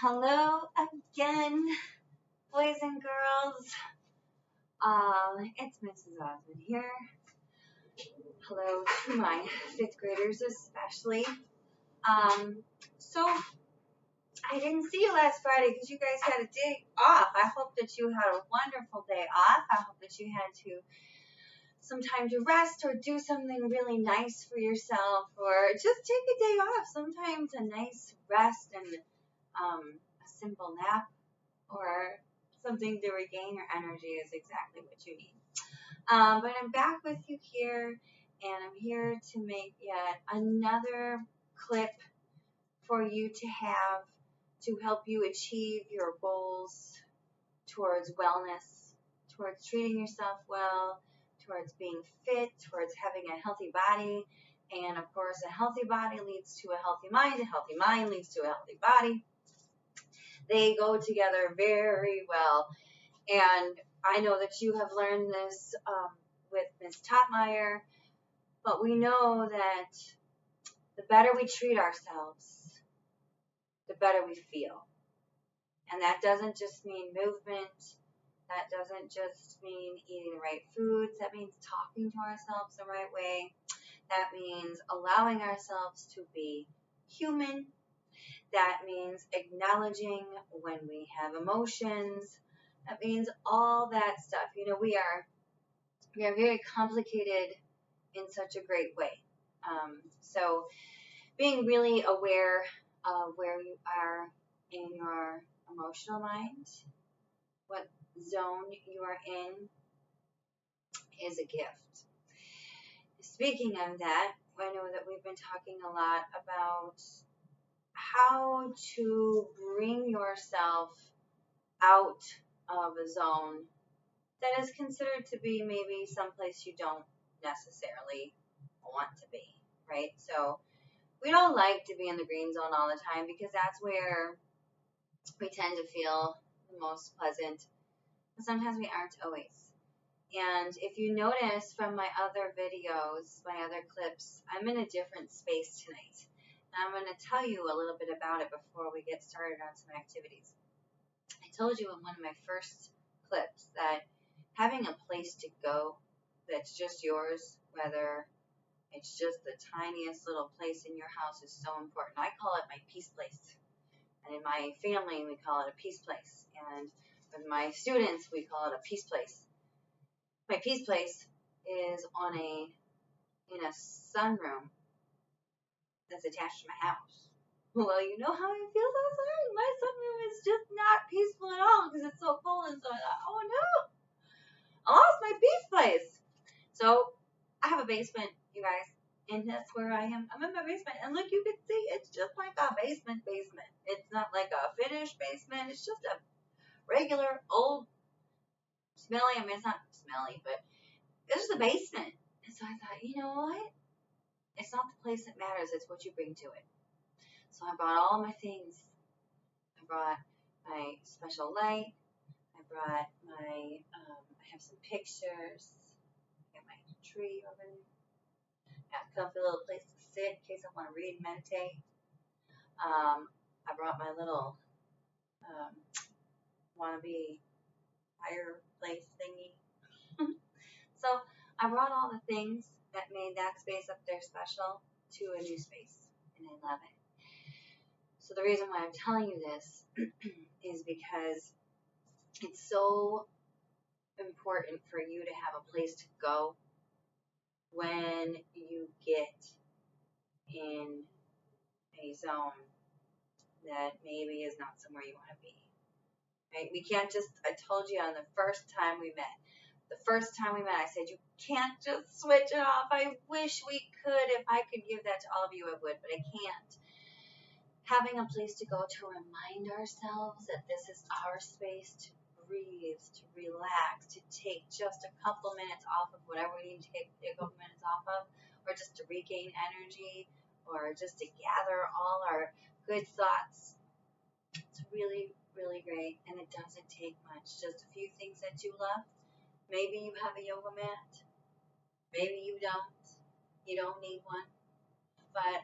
Hello again, boys and girls. It's Mrs. Osmond here. Hello to my fifth graders, especially. Um, so I didn't see you last Friday because you guys had a day off. I hope that you had a wonderful day off. I hope that you had some time to rest or do something really nice for yourself, or just take a day off. Sometimes a nice rest and a simple nap or something to regain your energy is exactly what you need. But I'm back with you here, and I'm here to make yet another clip for you to have to help you achieve your goals towards wellness, towards treating yourself well, towards being fit, towards having a healthy body. And of course, a healthy body leads to a healthy mind. A healthy mind leads to a healthy body. They go together very well. And I know that you have learned this with Ms. Topmeyer, but we know that the better we treat ourselves, the better we feel. And that doesn't just mean movement. That doesn't just mean eating the right foods. That means talking to ourselves the right way. That means allowing ourselves to be human. That means acknowledging when we have emotions. That means all that stuff. You know, we are very complicated in such a great way. So being really aware of where you are in your emotional mind, what zone you are in, is a gift. Speaking of that, I know that we've been talking a lot about how to bring yourself out of a zone that is considered to be maybe someplace you don't necessarily want to be, right? So we don't like to be in the green zone all the time because that's where we tend to feel the most pleasant. But sometimes we aren't always. And if you notice from my other videos, my other clips, I'm in a different space tonight. And I'm going to tell you a little bit about it before we get started on some activities. I told you in one of my first clips that having a place to go that's just yours, whether it's just the tiniest little place in your house, is so important. I call it my peace place. And in my family, we call it a peace place. And with my students, we call it a peace place. My peace place is in a sunroom that's attached to my house. Well, you know how I feel outside? My sunroom is just not peaceful at all because it's so cold. And so I thought, oh no, I lost my peace place. So I have a basement, you guys, and that's where I am. I'm in my basement, and look, you can see it's just like a basement. It's not like a finished basement. It's just a regular old smelly. I mean, it's not smelly, but it's just a basement. And so I thought, you know what? It's not the place that matters. It's what you bring to it. So I brought all my things. I brought my special light. I brought my, I have some pictures. I got my tree over there. Got a comfy little place to sit in case I want to read and meditate. I brought my little wannabe fireplace thingy. So I brought all the things that made that space up there special to a new space, and I love it. So the reason why I'm telling you this is because it's so important for you to have a place to go when you get in a zone that maybe is not somewhere you want to be. Right? We can't just, I told you on the first time we met, I said, you can't just switch it off. I wish we could. If I could give that to all of you, I would, but I can't. Having a place to go to remind ourselves that this is our space to breathe, to relax, to take just a couple minutes off of whatever we need to take a couple minutes off of, or just to regain energy, or just to gather all our good thoughts. It's really, really great, and it doesn't take much. Just a few things that you love. Maybe you have a yoga mat. Maybe you don't. You don't need one. But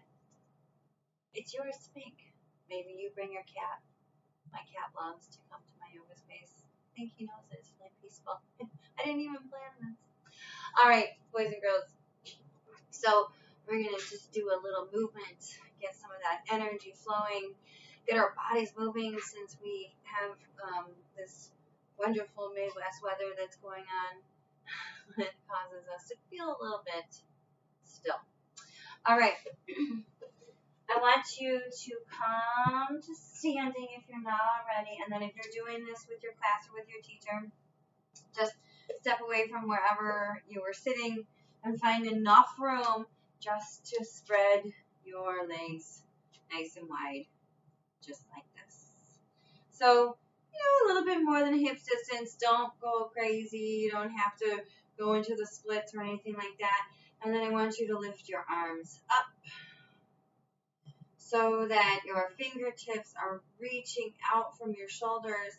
it's yours to make. Maybe you bring your cat. My cat loves to come to my yoga space. I think he knows it's really peaceful. I didn't even plan this. All right, boys and girls. So we're going to just do a little movement, get some of that energy flowing, get our bodies moving since we have this wonderful Midwest weather that's going on. It causes us to feel a little bit still. All right. I want you to come to standing if you're not already, and then if you're doing this with your class or with your teacher, just step away from wherever you were sitting and find enough room just to spread your legs nice and wide, just like this. So, a little bit more than hips distance. Don't go crazy. You don't have to go into the splits or anything like that. And then I want you to lift your arms up so that your fingertips are reaching out from your shoulders.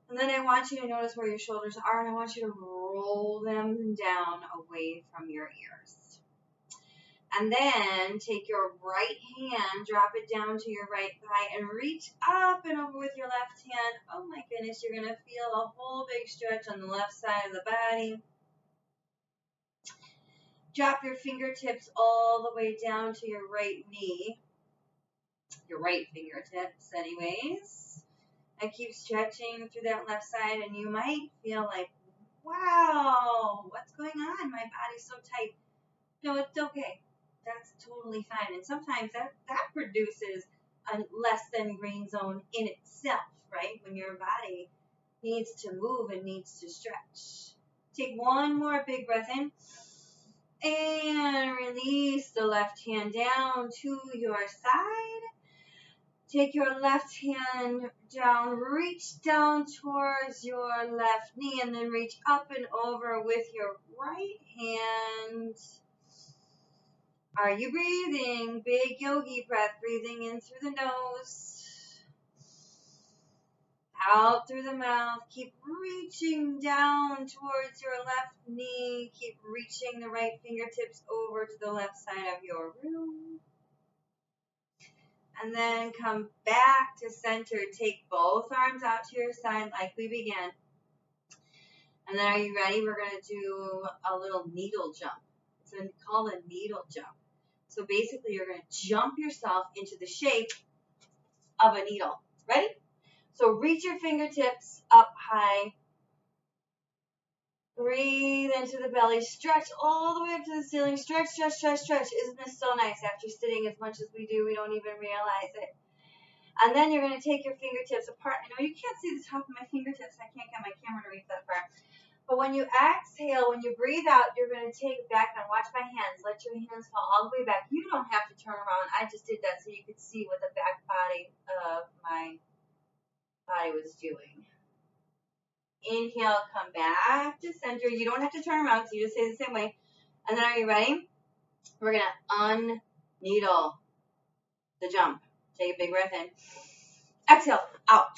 And then I want you to notice where your shoulders are, and I want you to roll them down away from your ears. And then take your right hand, drop it down to your right thigh, and reach up and over with your left hand. Oh my goodness, you're going to feel a whole big stretch on the left side of the body. Drop your fingertips all the way down to your right knee. Your right fingertips anyways. And keep stretching through that left side, and you might feel like, wow, what's going on? My body's so tight. No, it's okay. That's totally fine. And sometimes that produces a less than green zone in itself, right? When your body needs to move and needs to stretch. Take one more big breath in. And release the left hand down to your side. Take your left hand down, reach down towards your left knee, and then reach up and over with your right hand. Are you breathing? Big yogi breath, breathing in through the nose, out through the mouth. Keep reaching down towards your left knee. Keep reaching the right fingertips over to the left side of your room. And then come back to center. Take both arms out to your side like we began. And then are you ready? We're going to do a little needle jump. It's called a needle jump. So basically you're going to jump yourself into the shape of a needle. Ready? So reach your fingertips up high. Breathe into the belly. Stretch all the way up to the ceiling. Stretch, stretch, stretch, stretch. Isn't this so nice? After sitting as much as we do, we don't even realize it. And then you're going to take your fingertips apart. I know you can't see the top of my fingertips. I can't get my camera to reach that far. But when you exhale, when you breathe out, you're going to take it back. And watch my hands. Let your hands fall all the way back. You don't have to turn around. I just did that so you could see what the back body of my body was doing. Inhale, come back to center. You don't have to turn around because you just stay the same way. And then are you ready? We're going to unneedle the jump. Take a big breath in. Exhale, out.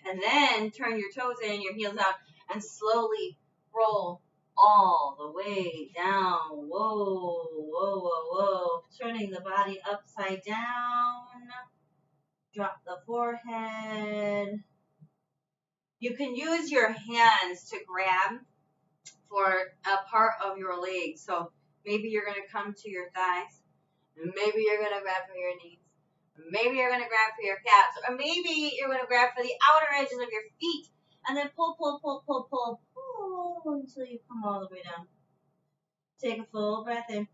And then turn your toes in, your heels out, and slowly roll all the way down. Whoa, whoa, whoa, whoa. Turning the body upside down. Drop the forehead. You can use your hands to grab for a part of your leg. So maybe you're going to come to your thighs. Maybe you're going to grab for your knees. Maybe you're going to grab for your calves. Or maybe you're going to grab for the outer edges of your feet. And then pull, pull, pull, pull, pull, pull until you come all the way down. Take a full breath in.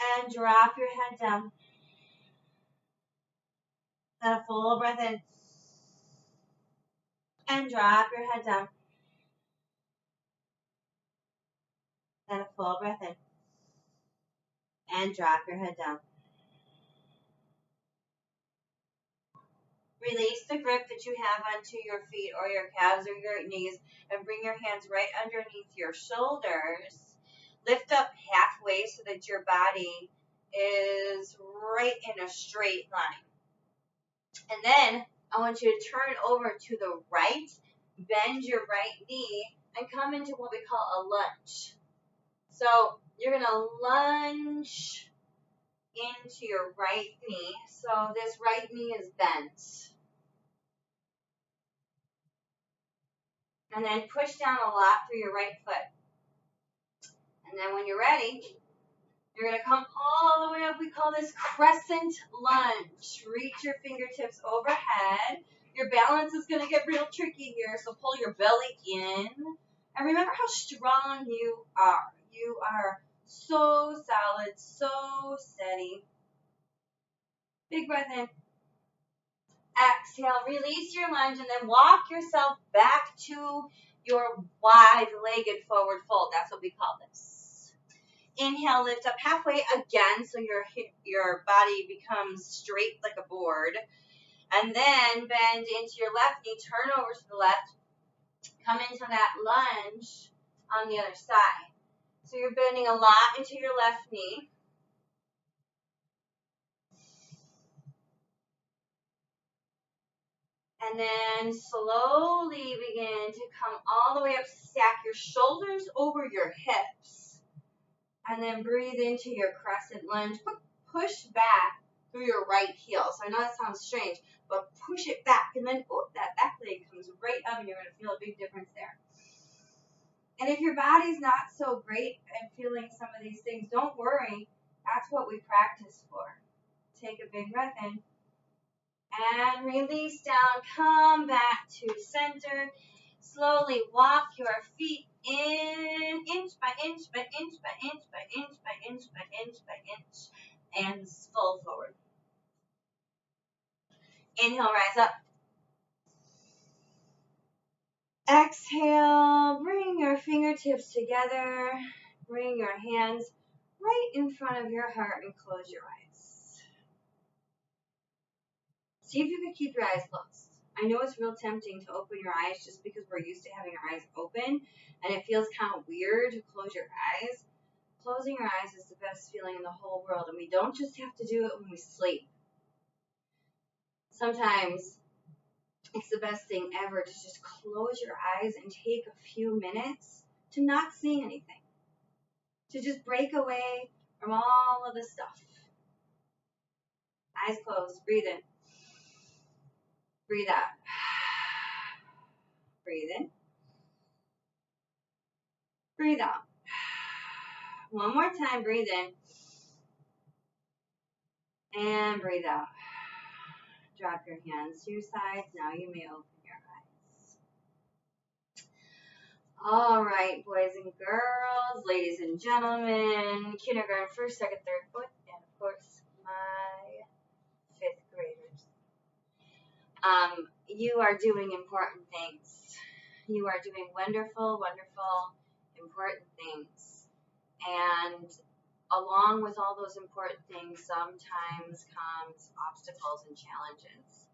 And drop your head down. And a full breath in. And drop your head down. And a full breath in. And drop your head down. Release the grip that you have onto your feet or your calves or your knees and bring your hands right underneath your shoulders. Lift up halfway so that your body is right in a straight line. And then I want you to turn over to the right, bend your right knee, and come into what we call a lunge. So you're going to lunge into your right knee. So this right knee is bent. And then push down a lot through your right foot. And then when you're ready, you're going to come all the way up. We call this crescent lunge. Reach your fingertips overhead. Your balance is going to get real tricky here, so pull your belly in. And remember how strong you are. You are so solid, so steady. Big breath in. Exhale, release your lunge, and then walk yourself back to your wide-legged forward fold. That's what we call this. Inhale, lift up halfway again, so your body becomes straight like a board. And then bend into your left knee, turn over to the left, come into that lunge on the other side. So you're bending a lot into your left knee. And then slowly begin to come all the way up, stack your shoulders over your hips. And then breathe into your crescent lunge. Push back through your right heel. So I know that sounds strange, but push it back. And then that back leg comes right up and you're going to feel a big difference there. And if your body's not so great at feeling some of these things, don't worry. That's what we practice for. Take a big breath in. And release down. Come back to center. Slowly walk your feet in, inch by inch by inch by inch by inch by inch by inch by inch, and fold forward. Inhale, rise up. Exhale, bring your fingertips together. Bring your hands right in front of your heart and close your eyes. See if you can keep your eyes closed. I know it's real tempting to open your eyes just because we're used to having our eyes open, and it feels kind of weird to close your eyes. Closing your eyes is the best feeling in the whole world, and we don't just have to do it when we sleep. Sometimes it's the best thing ever to just close your eyes and take a few minutes to not see anything, to just break away from all of the stuff. Eyes closed, breathe in, breathe out, breathe in, breathe out. One more time, breathe in, and breathe out. Drop your hands to your sides. Now you may open your eyes. All right, boys and girls, ladies and gentlemen, kindergarten, first, second, third, fourth, and of course, my fifth graders. You are doing important things. You are doing wonderful, wonderful, important things. And along with all those important things, sometimes comes obstacles and challenges.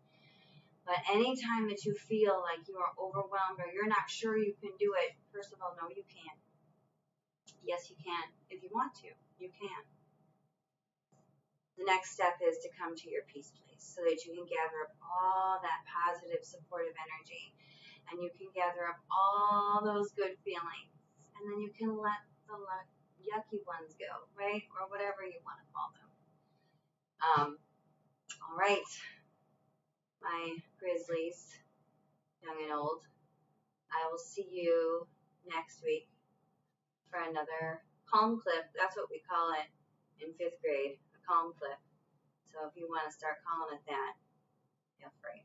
But anytime that you feel like you are overwhelmed or you're not sure you can do it, first of all, no, you can. Yes, you can. If you want to, you can. The next step is to come to your peace place so that you can gather up all that positive, supportive energy. And you can gather up all those good feelings. And then you can let the yucky ones go, right? Or whatever you want to call them. All right. My Grizzlies, young and old. I will see you next week for another calm clip. That's what we call it in fifth grade, a calm clip. So if you want to start calling it that, feel free.